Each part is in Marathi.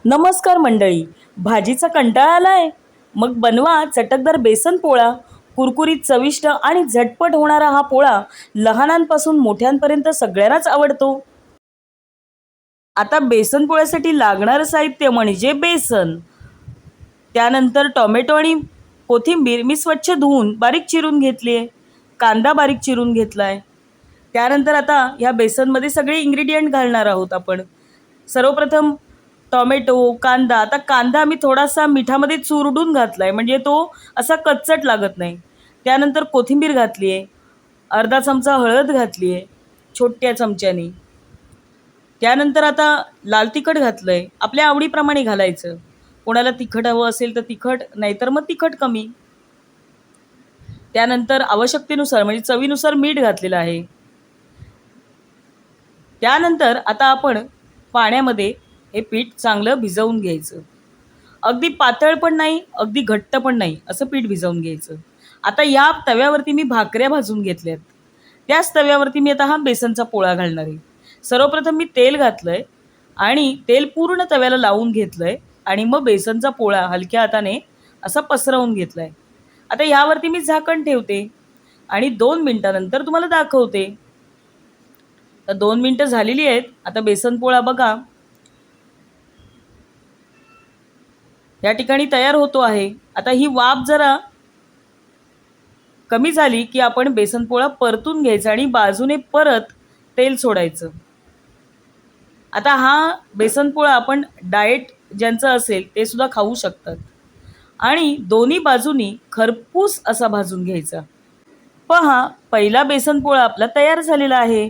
नमस्कार मंडळी. भाजीचा कंटाळा आलाय? मग बनवा चटकदार बेसन पोळा. कुरकुरीत, चविष्ट आणि झटपट होणारा हा पोळा लहानांपासून मोठ्यांपर्यंत सगळ्यांनाच आवडतो. आता बेसन पोळ्यासाठी लागणारं साहित्य म्हणजे बेसन, त्यानंतर टोमॅटो आणि कोथिंबीर मी स्वच्छ धुवून बारीक चिरून घेतली आहे. कांदा बारीक चिरून घेतलाय. त्यानंतर आता ह्या बेसनमध्ये सगळे इन्ग्रेडियंट घालणार आहोत आपण. सर्वप्रथम टोमॅटो, कांदा. आता कांदा मी थोडासा मिठामध्ये चुरडून घातलाय म्हणजे तो असा कच्चट लागत नाही. त्यानंतर कोथिंबीर घातली आहे. अर्धा चमचा हळद घातली आहे छोट्या चमच्याने. त्यानंतर आता लाल तिखट घातलं आहे. आपल्या आवडीप्रमाणे घालायचं. कोणाला तिखट हवं असेल तर तिखट, नाहीतर मग तिखट कमी. त्यानंतर आवश्यकतेनुसार म्हणजे चवीनुसार मीठ घातलेलं आहे. त्यानंतर आता आपण पाण्यामध्ये हे पीठ चांगलं भिजवून घ्यायचं. अगदी पातळ पण नाही, अगदी घट्ट पण नाही, असं पीठ भिजवून घ्यायचं. आता या तव्यावरती मी भाकऱ्या भाजून घेतल्यात. त्याच तव्यावरती मी आता हा बेसनचा पोळा घालणार आहे. सर्वप्रथम मी तेल घातलंय आणि तेल पूर्ण तव्याला लावून घेतलंय आणि मग बेसनचा पोळा हलक्या हाताने असा पसरवून घेतलाय. आता यावरती मी झाकण ठेवते आणि 2 मिनिटानंतर तुम्हाला दाखवते. तर 2 मिनिटं झालेली आहेत. आता बेसन पोळा बघा या ठिकाणी तयार होतो आहे. आता ही वाफ जरा कमी झाली की आपण बेसन पोळा परतून घ्यायचा आणि बाजूने परत तेल सोडायचं. आता हा बेसन पोळा आपण डाएट ज्यांचं असेल ते सुद्धा खाऊ शकतात. आणि दोन्ही बाजूनी खरपूस असा भाजून घ्यायचा. पहा, पहिला बेसन पोळा आपला तयार झालेला आहे.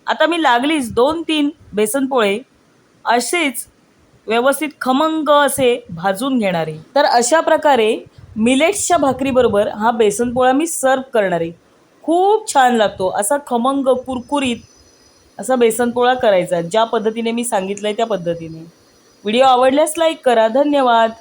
आता मी लागलीच 2-3 बेसन पोळे असेच व्यवस्थित खमंग असे भाजून घेणार आहे. तर अशा प्रकारे मिलेट्सच्या भाकरीबरोबर हा बेसन पोळा मी सर्व करणार आहे. खूप छान लागतो. असा खमंग कुरकुरीत असा बेसन पोळा करायचा ज्या पद्धतीने मी सांगितलंय त्या पद्धतीने. व्हिडिओ आवडल्यास लाईक करा. धन्यवाद.